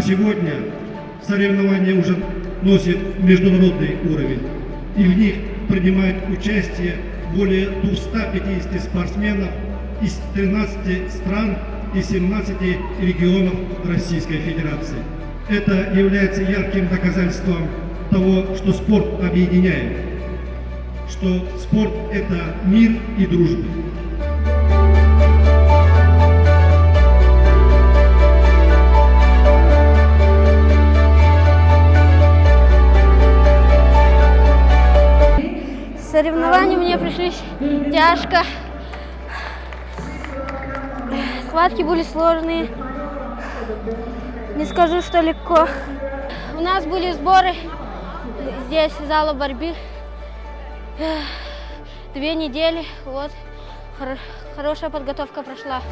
сегодня соревнования уже носят международный уровень, и в них принимает участие более 250 спортсменов из 13 стран и 17 регионов Российской Федерации. Это является ярким доказательством того, что спорт объединяет, что спорт – это мир и дружба. Соревнования мне пришлись тяжко. Схватки были сложные. Не скажу, что легко. У нас были сборы здесь, зала борьбы. 2 недели. Вот. Хорошая подготовка прошла.